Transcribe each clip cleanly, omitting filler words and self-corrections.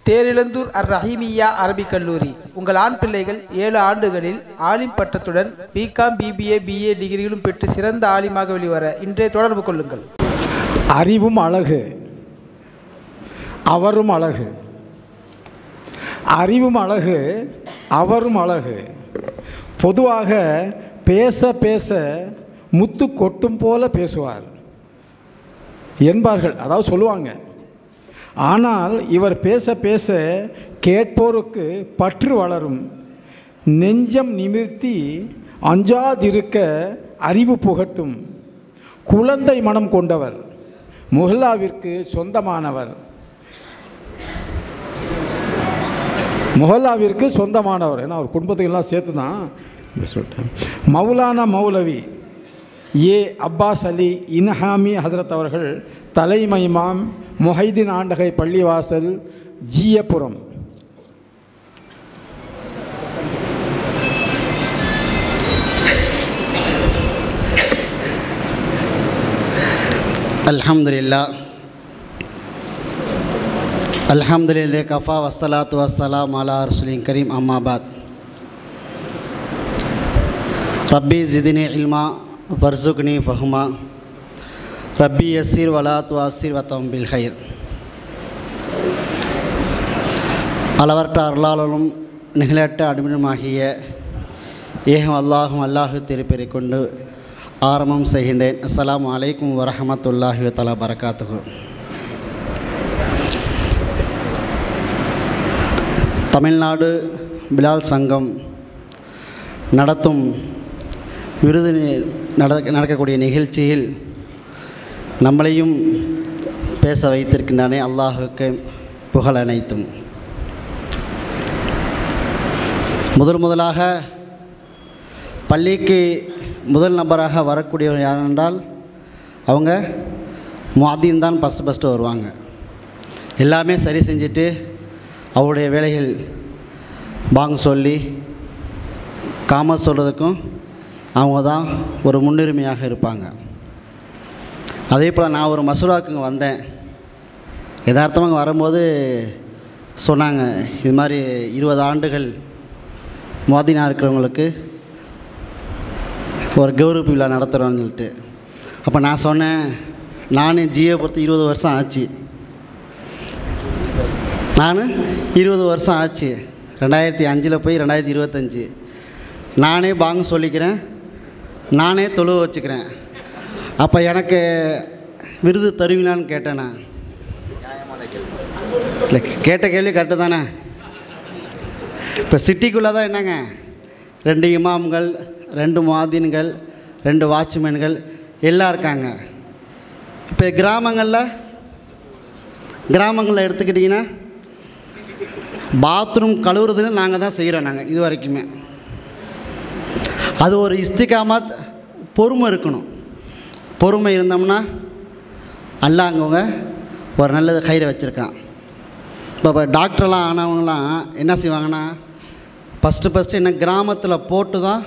தேரிழந்தூர் அர் ரஹீமியா அரபிக் கல்லூரி. உங்கள் ஆண் பிள்ளைகள் 7 ஆண்டுகளில் ஆலிம் பட்டத்துடன் பிகாம், பிபிஏ, பிஏ டிகிரிகளும் பெற்று சிறந்த ஆலிமாக வெளிவர இன்றே தொடர்பு கொள்ளுங்கள். அறிவும் அழகு, அவரும் அழகு. அறிவும் அழகு, அவரும் அழகு. பொதுவாக பேச பேச முத்து கொட்டும் போல பேசுவார் என்பார்கள், அதாவது சொல்லுவாங்க. ஆனால் இவர் பேச பேச கேட்போருக்கு பற்று வளரும். நெஞ்சம் நிமிர்த்தி அஞ்சாதிருக்க அறிவு புகட்டும். குழந்தை மனம் கொண்டவர், முஹல்லாவிற்கு சொந்தமானவர். முஹல்லாவிற்கு சொந்தமானவர், ஏன்னா அவர் குடும்பத்துக்கெல்லாம் சேர்த்து தான் சொல்லிட்டேன். மௌலானா மௌலவி ஏ அப்பாஸ் அலி இன்ஹாமி ஹசரத் அவர்கள் தலைமை இமாம், முஹைதீன் ஆண்டகை பள்ளிவாசல், ஜியபுரம். அல்ஹம்துலில்லாஹ் அல்ஹம்துலில்லாஹ் கஃபா வஸ்ஸலாத்து வஸ்ஸலாம் அலா ரசூலின் கரீம். அம்மாபாத். ரப்பி ஜிதினி இல்மா வர்சுக்னி ஃபஹ்மா ரப்பி யஸ்ஸிர் வலா துஅஸ்ஸிர் வதம் பில் ஹைர். அளவற்ற அருளாளனும் நிகழற்ற அடிமையுமாகிய ஏகம் அல்லாஹும் அல்லாஹு திருப்பெறை கொண்டு ஆரம்பம் செய்கின்றேன். அஸ்ஸலாமு அலைக்கும் வரஹமத்துல்லாஹி வதஆலா பரகாத்துஹு. தமிழ்நாடு பிலால் சங்கம் நடத்தும் விருது நடக்கக்கூடிய நிகழ்ச்சியில் நம்மளையும் பேச வைத்திருக்கின்றானே, அல்லாஹுக்கு புகழ் அனைத்தும். முதலாக பள்ளிக்கு முதல் நபராக வரக்கூடியவர் யார் என்றால் அவங்க முஅத்தின் தான் ஃபஸ்ட்டு வருவாங்க. எல்லாமே சரி செஞ்சுட்டு அவருடைய வேலைகள் பாங்க சொல்லி காம சொல்கிறதுக்கும் அவங்க தான் ஒரு முன்னுரிமையாக இருப்பாங்க. அதே போல் நான் ஒரு மசூராவுக்கு வந்தேன். யதார்த்தமாக வரும்போது சொன்னாங்க, இது மாதிரி 20 ஆண்டுகள் முஅத்தினா இருக்கிறவங்களுக்கு ஒரு கௌரவ விழா நடத்துகிறோன்னு சொல்லிட்டு. அப்போ நான் சொன்னேன், நானும் ஜியை பொறுத்து 20 வருஷம் ஆச்சு. நான் 20 வருஷம் ஆச்சு. 2005 போய் 2025 நானே பாங்க சொல்லிக்கிறேன், நானே தொழுவ வச்சுக்கிறேன். அப்போ எனக்கு விருது தருவீங்களான்னு கேட்டேன். நான் இல்லை, கேட்ட கேள்வி கரெக்டு தானே. இப்போ சிட்டிக்குள்ளே தான் என்னங்க 2 இமாம்கள், 2 முஅத்தின்கள், 2 வாட்ச்மேன்கள் எல்லாம் இருக்காங்க. இப்போ கிராமங்களில் எடுத்துக்கிட்டிங்கன்னா பாத்ரூம் கழுவுறதுன்னு நாங்கள் தான் செய்கிறோம். நாங்கள் இது வரைக்குமே அது ஒரு இஸ்திகாமத், பொறுமை இருக்கணும். பொறுமை இருந்தோம்னா அல்லாஹ் அங்கவங்க ஒரு நல்லது கயிறை வச்சுருக்கான். இப்போ டாக்டர்லாம் ஆனவங்களாம் என்ன செய்வாங்கன்னா ஃபஸ்ட்டு என்ன கிராமத்தில் போட்டு தான்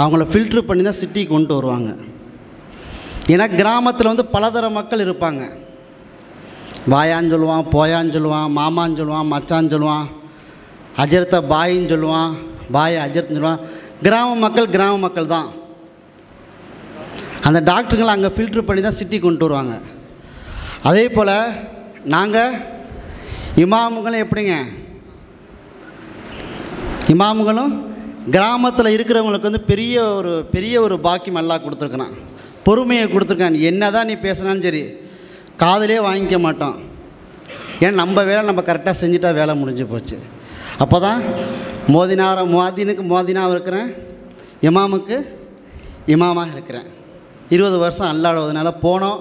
அவங்கள ஃபில்ட்ரு பண்ணி தான் சிட்டிக்கு கொண்டு வருவாங்க. ஏன்னா கிராமத்தில் பலதர மக்கள் இருப்பாங்க. வாயான்னு சொல்லுவான், போயான்னு சொல்லுவான், மாமான்னு சொல்லுவான், மச்சான்னு சொல்லுவான், அஜர்த்த பாயின்னு சொல்லுவான், பாயை அஜர்த்துன்னு சொல்லுவான். கிராம மக்கள் தான். அந்த டாக்டருங்களை அங்கே ஃபில்ட்ரு பண்ணி தான் சிட்டி கொண்டு வருவாங்க. அதே போல் நாங்கள் இமாமுகளும் எப்படிங்க, இமாமுகளும் கிராமத்தில் இருக்கிறவங்களுக்கு பெரிய ஒரு பாக்கியம் அல்லாஹ் கொடுத்துருக்கான், பொறுமையை கொடுத்துருக்கான். என்ன தான் நீ பேசினாலும் சரி காதிலே வாங்கிக்க மாட்டோம். ஏன்னா நம்ம வேலை நம்ம கரெக்டாக செஞ்சுட்டா வேலை முடிஞ்சு போச்சு. அப்போ தான் முஅத்தினுக்கு முஅத்தினாக இருக்கிறேன், இமாமுக்கு இமாமாக இருக்கிறேன். 20 வருஷம் அல்லாஹ்வுனால போனோம்.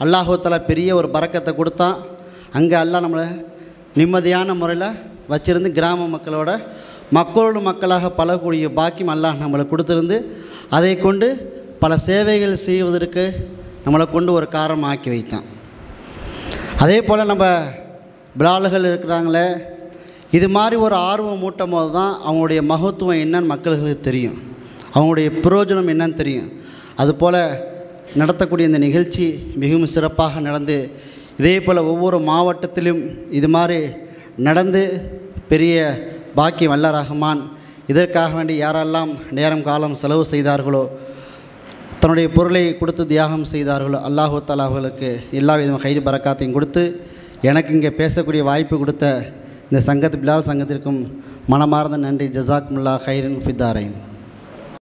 அல்லாஹ் தஆலா பெரிய ஒரு பரக்கத்தை கொடுத்தான். அங்கே அல்லாஹ் நம்மளை நிம்மதியான முறையில் வச்சுருந்து கிராம மக்களோடு மக்களாக பழகக்கூடிய பாக்கியம் அல்லாஹ் நம்மளை கொடுத்துருந்து அதை கொண்டு பல சேவைகள் செய்வதற்கு நம்மளை கொண்டு ஒரு காரணம் ஆக்கி வைத்தான். அதே போல் நம்ம பிலால்கள் இருக்கிறாங்களே, இது மாதிரி ஒரு ஆர்வம் மூட்டும் போது தான் அவங்களுடைய மகத்துவம் என்னன்னு மக்களுக்கு தெரியும், அவங்களுடைய பிரயோஜனம் என்னன்னு தெரியும். அதுபோல் நடத்தக்கூடிய இந்த நிகழ்ச்சி மிகவும் சிறப்பாக நடந்து இதே போல் ஒவ்வொரு மாவட்டத்திலும் இது மாதிரி நடந்து பெரிய பாக்கியம் வல்ல ரஹ்மான் இதற்காக வேண்டி யாரெல்லாம் நேரம் காலம் செலவு செய்தார்களோ, தன்னுடைய பொருளை கொடுத்து தியாகம் செய்தார்களோ, அல்லாஹு தஆலா அவர்களுக்கு எல்லா விதமான ஹைர் பரக்காத்தையும் கொடுத்து எனக்கு இங்கே பேசக்கூடிய வாய்ப்பு கொடுத்த இந்த சங்கத் பிலால் சங்கத்திற்கும் மனமார்ந்த நன்றி. ஜஸாக்குமுல்லாஹ் ஹைரன் ஃபித்தாரைன்.